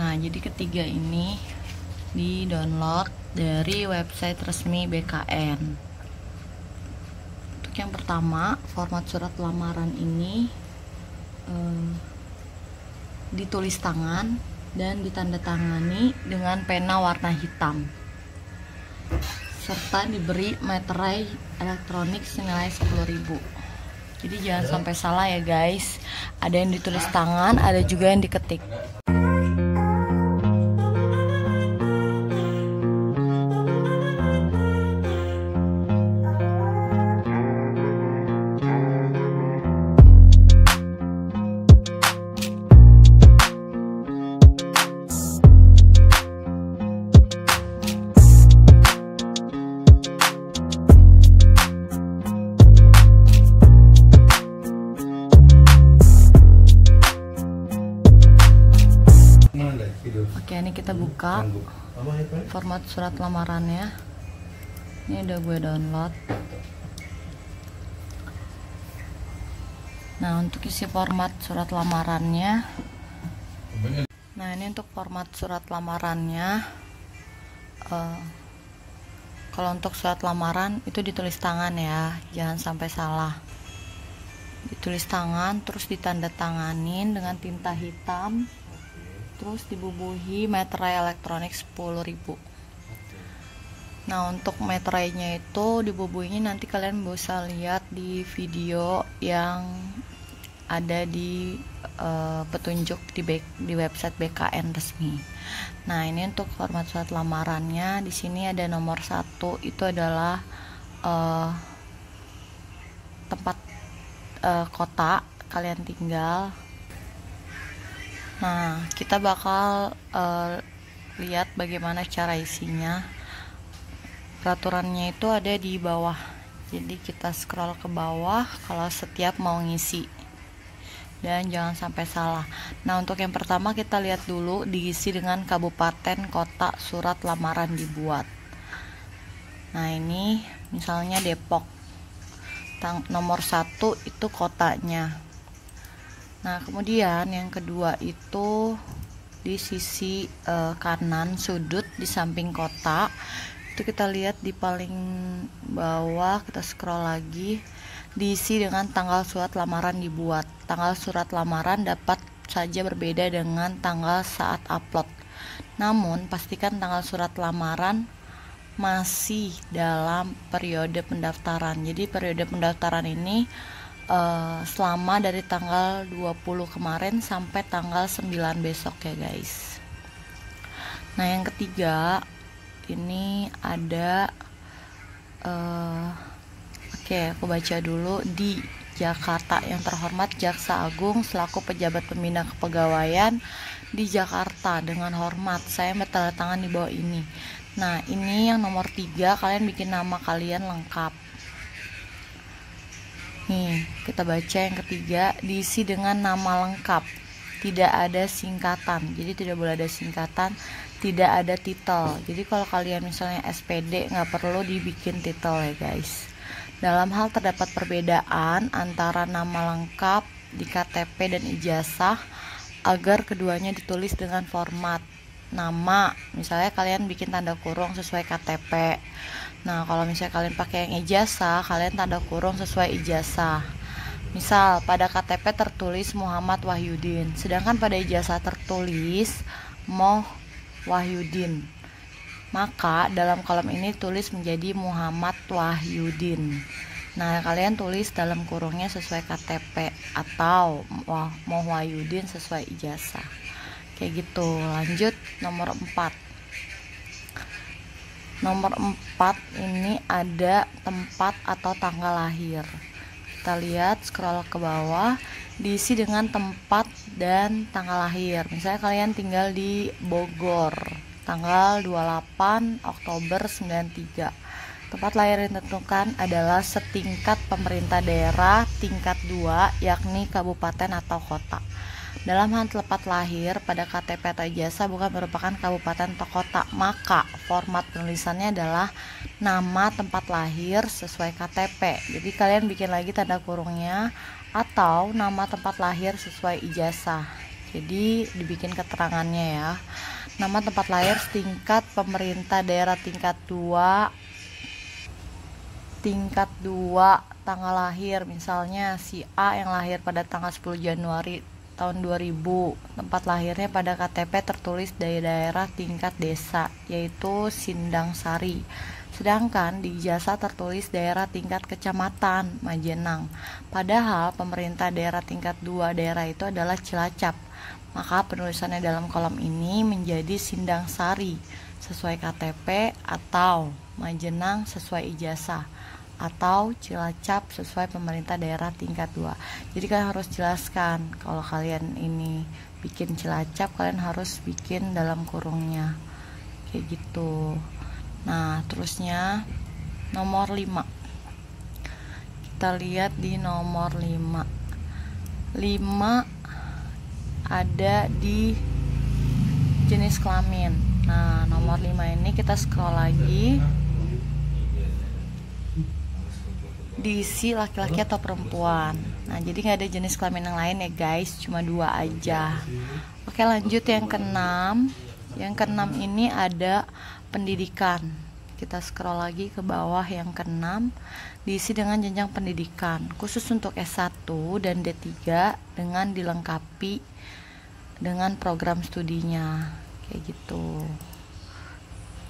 Nah, jadi ketiga ini di-download dari website resmi BKN. Untuk yang pertama, format surat lamaran ini ditulis tangan dan ditandatangani dengan pena warna hitam, serta diberi materai elektronik senilai 10.000. Jadi jangan sampai salah ya guys, ada yang ditulis tangan, ada juga yang diketik. Oke, ini kita buka format surat lamarannya. Ini udah gue download. Nah, untuk isi format surat lamarannya, nah ini untuk format surat lamarannya, kalau untuk surat lamaran itu ditulis tangan ya, jangan sampai salah. Ditulis tangan, terus ditandatanganin dengan tinta hitam, terus dibubuhi materai elektronik 10.000. Nah, untuk materainya itu dibubuhinya nanti kalian bisa lihat di video yang ada di petunjuk di website BKN resmi. Nah, ini untuk format surat lamarannya. Di sini ada nomor 1, itu adalah tempat kota kalian tinggal. Nah, kita bakal lihat bagaimana cara isinya. Peraturannya itu ada di bawah. Jadi kita scroll ke bawah kalau setiap mau ngisi. Dan jangan sampai salah. Nah, untuk yang pertama kita lihat dulu diisi dengan kabupaten, kota, surat lamaran dibuat. Nah, ini misalnya Depok. Nomor 1 itu kotanya. Nah, kemudian yang kedua itu di sisi kanan sudut di samping kota, itu kita lihat di paling bawah, kita scroll lagi, diisi dengan tanggal surat lamaran dibuat. Tanggal surat lamaran dapat saja berbeda dengan tanggal saat upload. Namun, pastikan tanggal surat lamaran masih dalam periode pendaftaran. Jadi periode pendaftaran ini selama dari tanggal 20 kemarin sampai tanggal 9 besok ya guys. Nah, yang ketiga ini ada oke, aku baca dulu. Di Jakarta, yang terhormat Jaksa Agung selaku pejabat pembina kepegawaian di Jakarta, dengan hormat saya bertanda tangan di bawah ini. Nah, ini yang nomor 3, kalian bikin nama kalian lengkap. Nih, kita baca yang ketiga, diisi dengan nama lengkap, tidak ada singkatan. Jadi tidak boleh ada singkatan, tidak ada titel. Jadi kalau kalian misalnya SPD, nggak perlu dibikin titel ya guys. Dalam hal terdapat perbedaan antara nama lengkap di KTP dan ijazah, agar keduanya ditulis dengan format nama. Misalnya kalian bikin tanda kurung sesuai KTP. Nah, kalau misalnya kalian pakai yang ijazah, kalian tanda kurung sesuai ijazah. Misal pada KTP tertulis Muhammad Wahyudin, sedangkan pada ijazah tertulis Moh Wahyudin. Maka dalam kolom ini tulis menjadi Muhammad Wahyudin. Nah, kalian tulis dalam kurungnya sesuai KTP atau Moh Wahyudin sesuai ijazah. Kayak gitu. Lanjut nomor 4. Nomor 4 ini ada tempat atau tanggal lahir. Kita lihat, scroll ke bawah, diisi dengan tempat dan tanggal lahir. Misalnya kalian tinggal di Bogor, tanggal 28 Oktober 93. Tempat lahir yang ditentukan adalah setingkat pemerintah daerah tingkat 2, yakni kabupaten atau kota. Dalam hal tempat lahir pada KTP atau ijazah bukan merupakan kabupaten atau kota, maka format penulisannya adalah nama tempat lahir sesuai KTP. Jadi kalian bikin lagi tanda kurungnya, atau nama tempat lahir sesuai ijazah. Jadi dibikin keterangannya ya. Nama tempat lahir setingkat pemerintah daerah tingkat 2. Tingkat 2 tanggal lahir, misalnya si A yang lahir pada tanggal 10 Januari tahun 2000, tempat lahirnya pada KTP tertulis dari daerah tingkat desa, yaitu Sindang Sari. Sedangkan di ijazah tertulis daerah tingkat kecamatan Majenang. Padahal pemerintah daerah tingkat 2 daerah itu adalah Cilacap. Maka penulisannya dalam kolom ini menjadi Sindang Sari sesuai KTP, atau Majenang sesuai ijazah, atau Cilacap sesuai pemerintah daerah tingkat 2. Jadi kalian harus jelaskan kalau kalian ini bikin Cilacap, kalian harus bikin dalam kurungnya kayak gitu. Nah, terusnya nomor 5. Kita lihat di nomor 5. 5 ada di jenis kelamin. Nah, nomor 5 ini kita scroll lagi. Diisi laki-laki atau perempuan. Nah, jadi nggak ada jenis kelamin yang lain ya guys, cuma 2 aja. Oke, lanjut yang ke-6. Yang ke-6 ini ada pendidikan. Kita scroll lagi ke bawah, yang ke-6 diisi dengan jenjang pendidikan khusus untuk S1 dan D3 dengan dilengkapi dengan program studinya kayak gitu.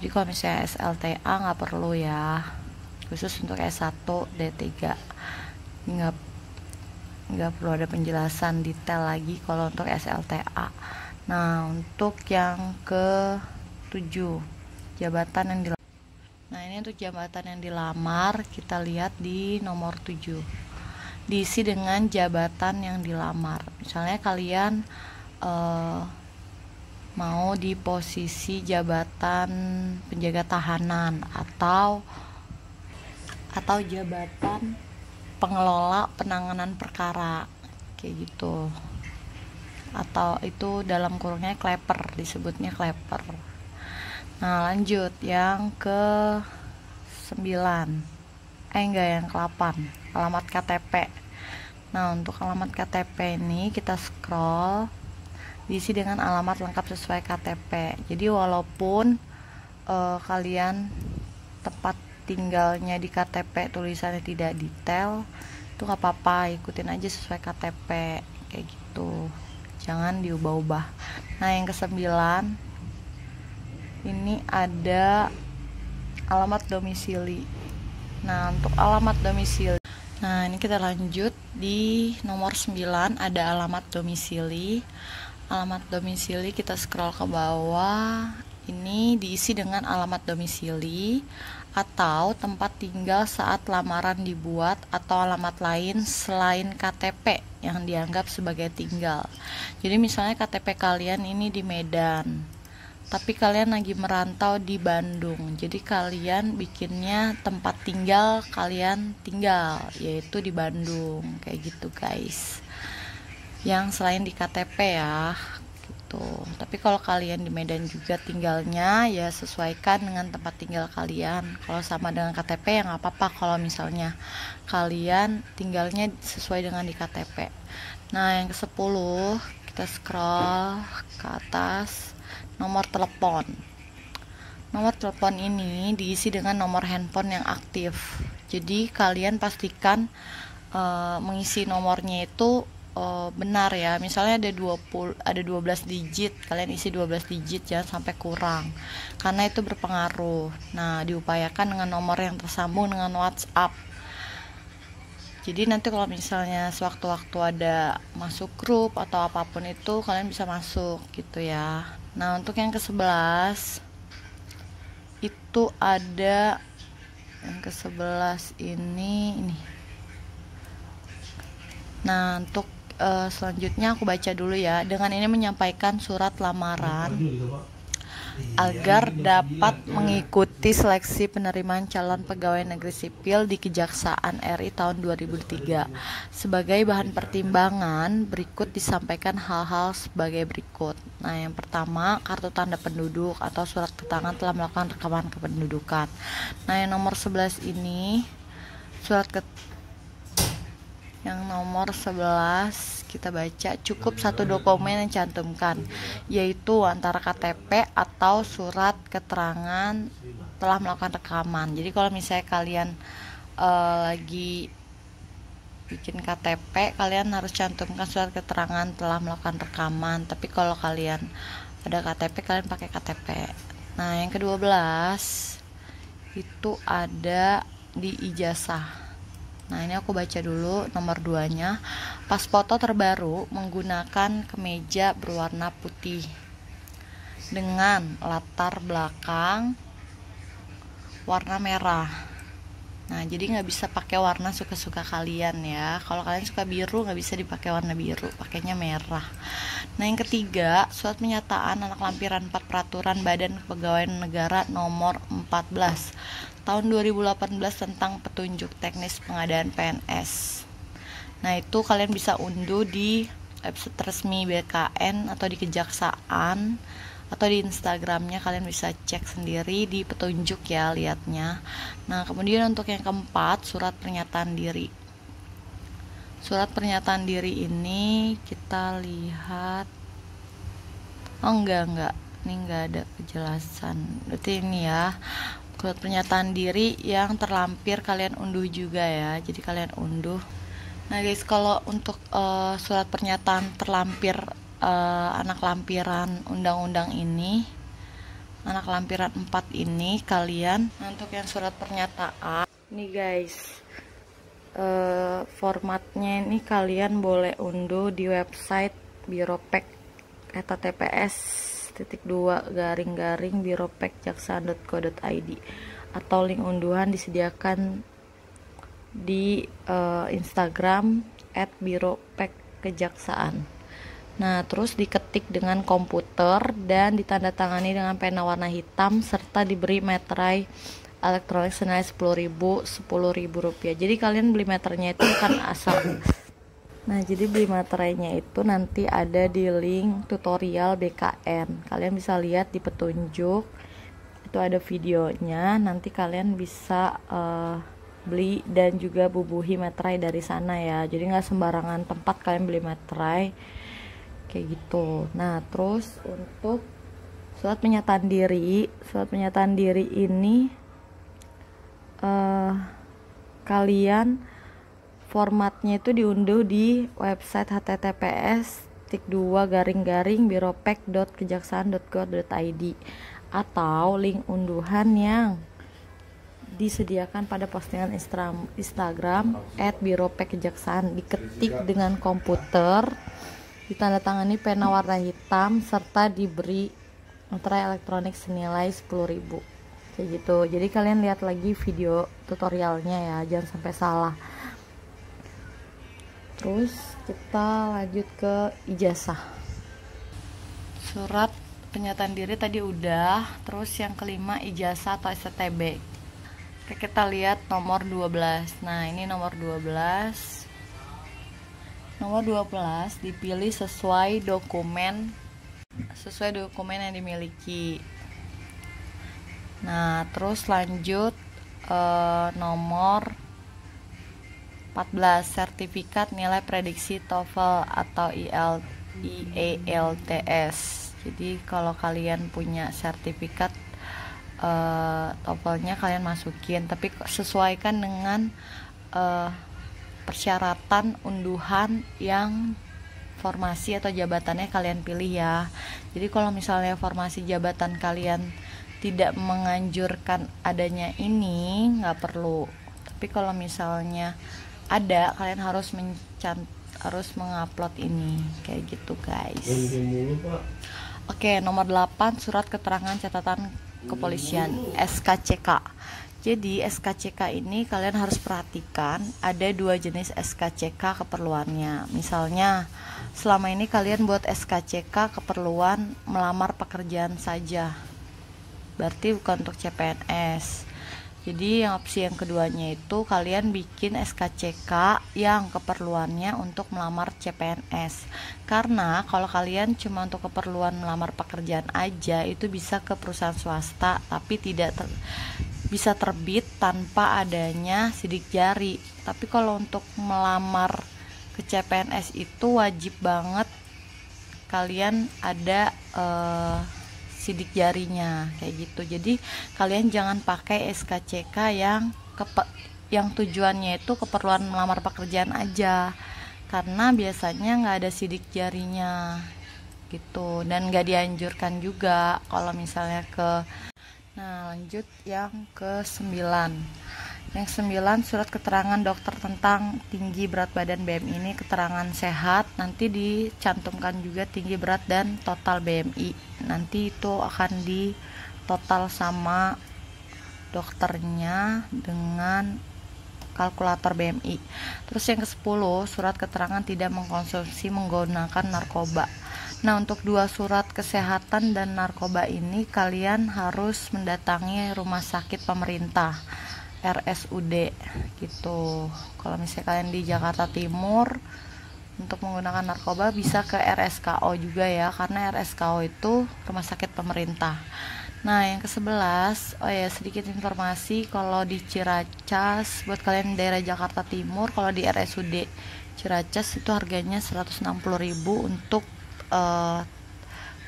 Jadi kalau misalnya SLTA nggak perlu ya, khusus untuk S1 D3 nggak perlu ada penjelasan detail lagi kalau untuk SLTA. Nah, untuk yang ke-7 jabatan yang dilamar. Nah, ini untuk jabatan yang dilamar, kita lihat di nomor 7. Diisi dengan jabatan yang dilamar. Misalnya kalian mau di posisi jabatan penjaga tahanan atau jabatan pengelola penanganan perkara kayak gitu, atau itu dalam kurungnya kleper, disebutnya kleper. Nah, lanjut yang ke-9, yang ke-8, alamat KTP. Nah, untuk alamat KTP ini kita scroll, diisi dengan alamat lengkap sesuai KTP. Jadi walaupun kalian tempat tinggalnya di KTP tulisannya tidak detail, itu gak apa-apa, ikutin aja sesuai KTP kayak gitu, jangan diubah-ubah. Nah, yang ke-9 ini ada alamat domisili. Nah, untuk alamat domisili, nah ini kita lanjut di nomor 9, ada alamat domisili. Alamat domisili kita scroll ke bawah, ini diisi dengan alamat domisili atau tempat tinggal saat lamaran dibuat, atau alamat lain selain KTP yang dianggap sebagai tinggal. Jadi misalnya KTP kalian ini di Medan, tapi kalian lagi merantau di Bandung, jadi kalian bikinnya tempat tinggal kalian tinggal yaitu di Bandung kayak gitu guys, yang selain di KTP ya gitu. Tapi kalau kalian di Medan juga tinggalnya, ya sesuaikan dengan tempat tinggal kalian. Kalau sama dengan KTP ya nggak apa-apa kalau misalnya kalian tinggalnya sesuai dengan di KTP. Nah, yang ke-10 kita scroll ke atas, nomor telepon. Nomor telepon ini diisi dengan nomor handphone yang aktif. Jadi kalian pastikan mengisi nomornya itu benar ya. Misalnya ada 12 digit, kalian isi 12 digit, jangan sampai kurang, karena itu berpengaruh. Nah, diupayakan dengan nomor yang tersambung dengan WhatsApp. Jadi nanti kalau misalnya sewaktu-waktu ada masuk grup atau apapun itu, kalian bisa masuk gitu ya. Nah, untuk yang ke-11 itu ada yang ke-11 ini. Nah, untuk selanjutnya aku baca dulu ya. Dengan ini menyampaikan surat lamaran agar dapat mengikuti seleksi penerimaan calon pegawai negeri sipil di Kejaksaan RI tahun 2003. Sebagai bahan pertimbangan, berikut disampaikan hal-hal sebagai berikut. Nah, yang pertama, kartu tanda penduduk atau surat keterangan telah melakukan rekaman kependudukan. Nah, yang nomor 11 ini surat Yang nomor 11 kita baca, cukup satu dokumen yang cantumkan, yaitu antara KTP atau surat keterangan telah melakukan rekaman. Jadi kalau misalnya kalian lagi bikin KTP, kalian harus cantumkan surat keterangan telah melakukan rekaman. Tapi kalau kalian ada KTP, kalian pakai KTP. Nah, yang ke-12 itu ada di ijazah. Nah, ini aku baca dulu nomor 2-nya. Pas foto terbaru menggunakan kemeja berwarna putih dengan latar belakang warna merah. Nah, jadi nggak bisa pakai warna suka-suka kalian ya. Kalau kalian suka biru, nggak bisa dipakai warna biru, pakainya merah. Nah, yang ketiga, surat pernyataan anak lampiran 4 Peraturan Badan Kepegawaian Negara nomor 14 tahun 2018 tentang petunjuk teknis pengadaan PNS. Nah, itu kalian bisa unduh di website resmi BKN atau di Kejaksaan, atau di Instagramnya kalian bisa cek sendiri di petunjuk ya lihatnya. Nah, kemudian untuk yang keempat, surat pernyataan diri. Surat pernyataan diri ini kita lihat, enggak, ini enggak ada kejelasan. Berarti ini ya, surat pernyataan diri yang terlampir kalian unduh juga ya. Jadi kalian unduh. Nah guys, kalau untuk surat pernyataan terlampir anak lampiran undang-undang ini, anak lampiran 4 ini, kalian untuk yang surat pernyataan ini guys, formatnya ini kalian boleh unduh di website biropek https://biropekjaksaan.co.id atau link unduhan disediakan di Instagram @biropekkejaksaan. Nah, terus diketik dengan komputer dan ditandatangani dengan pena warna hitam serta diberi materai elektronik senilai 10.000 rupiah. Jadi kalian beli meternya itu bukan asal. Nah, jadi beli materainya itu nanti ada di link tutorial BKN. Kalian bisa lihat di petunjuk. Itu ada videonya. Nanti kalian bisa beli dan juga bubuhi materai dari sana ya. Jadi nggak sembarangan tempat kalian beli materai kayak gitu. Nah, terus untuk surat pernyataan diri ini kalian formatnya itu diunduh di website https://biropek.kejaksaan.go.id atau link unduhan yang disediakan pada postingan Instagram @biropekkejaksaan. Diketik dengan komputer, ditandatangani pena warna hitam serta diberi materai elektronik senilai 10.000 kayak gitu. Jadi kalian lihat lagi video tutorialnya ya, jangan sampai salah. Terus kita lanjut ke ijazah. Surat pernyataan diri tadi udah. Terus yang kelima, ijazah atau STB. Oke, kita lihat nomor 12. Nah, ini nomor 12. Nomor 12 dipilih sesuai dokumen yang dimiliki. Nah, terus lanjut nomor 14, sertifikat nilai prediksi TOEFL atau IELTS. Jadi kalau kalian punya sertifikat TOEFL-nya kalian masukin, tapi sesuaikan dengan persyaratan unduhan yang formasi atau jabatannya kalian pilih ya. Jadi kalau misalnya formasi jabatan kalian tidak menganjurkan adanya ini, nggak perlu. Tapi kalau misalnya ada, kalian harus mengupload ini kayak gitu guys. Oke, nomor 8, surat keterangan catatan kepolisian SKCK. Jadi SKCK ini kalian harus perhatikan, ada 2 jenis SKCK keperluannya. Misalnya selama ini kalian buat SKCK keperluan melamar pekerjaan saja, berarti bukan untuk CPNS. Jadi yang opsi yang keduanya itu kalian bikin SKCK yang keperluannya untuk melamar CPNS. Karena kalau kalian cuma untuk keperluan melamar pekerjaan aja, itu bisa ke perusahaan swasta tapi tidak bisa terbit tanpa adanya sidik jari. Tapi kalau untuk melamar ke CPNS itu wajib banget kalian ada sidik jarinya kayak gitu. Jadi kalian jangan pakai SKCK yang tujuannya itu keperluan melamar pekerjaan aja, karena biasanya nggak ada sidik jarinya gitu, dan nggak dianjurkan juga kalau misalnya Nah, lanjut yang ke-9. Yang 9, surat keterangan dokter tentang tinggi berat badan BMI. Ini keterangan sehat, nanti dicantumkan juga tinggi berat dan total BMI. Nanti itu akan di total sama dokternya dengan kalkulator BMI. Terus yang ke-10, surat keterangan tidak mengkonsumsi menggunakan narkoba. Nah, untuk 2 surat kesehatan dan narkoba ini kalian harus mendatangi rumah sakit pemerintah, RSUD gitu. Kalau misalnya kalian di Jakarta Timur untuk menggunakan narkoba bisa ke RSKO juga ya, karena RSKO itu rumah sakit pemerintah. Nah, yang ke-11, oh ya, sedikit informasi kalau di Ciracas buat kalian daerah Jakarta Timur, kalau di RSUD Ciracas itu harganya 160.000 untuk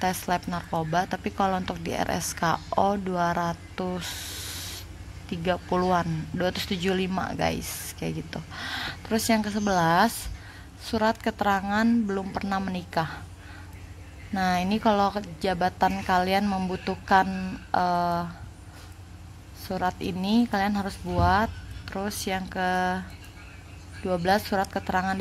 tes lab narkoba, tapi kalau untuk di RSKO 230-an, 275 guys, kayak gitu. Terus yang ke-11, surat keterangan belum pernah menikah. Nah, ini kalau jabatan kalian membutuhkan surat ini kalian harus buat. Terus yang ke-12, surat keterangan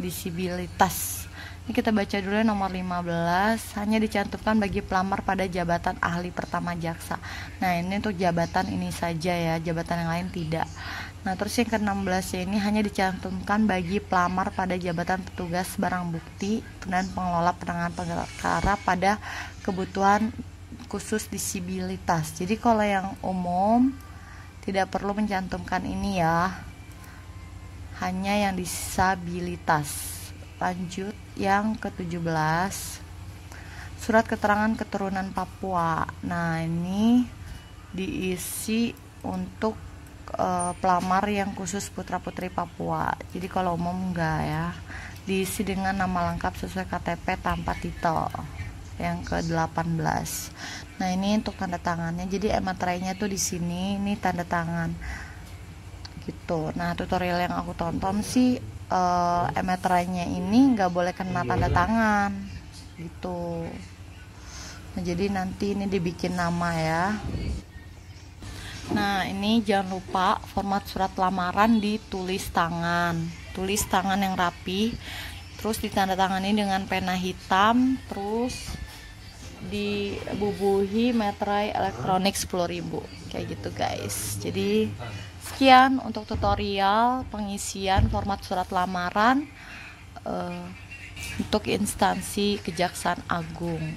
disabilitas. Ini kita baca dulu ya, nomor 15, hanya dicantumkan bagi pelamar pada jabatan ahli pertama jaksa. Nah, ini untuk jabatan ini saja ya, jabatan yang lain tidak. Nah, terus yang ke-16 ya, ini hanya dicantumkan bagi pelamar pada jabatan petugas barang bukti dan pengelola penanganan perkara pada kebutuhan khusus disabilitas. Jadi kalau yang umum tidak perlu mencantumkan ini ya, hanya yang disabilitas. Lanjut yang ke-17, surat keterangan keturunan Papua. Nah, ini diisi untuk pelamar yang khusus putra-putri Papua. Jadi kalau umum enggak ya. Diisi dengan nama lengkap sesuai KTP tanpa titel. Yang ke-18. Nah, ini untuk tanda tangannya. Jadi materai-nya tuh di sini, ini tanda tangan. Gitu. Nah, tutorial yang aku tonton sih meterainya ini nggak boleh kena tanda tangan gitu. Nah, jadi nanti ini dibikin nama ya. Nah, ini jangan lupa format surat lamaran ditulis tangan yang rapi, terus ditandatangani dengan pena hitam, terus dibubuhi materai elektronik 10.000 kayak gitu guys. Jadi sekian untuk tutorial pengisian format surat lamaran untuk instansi Kejaksaan Agung.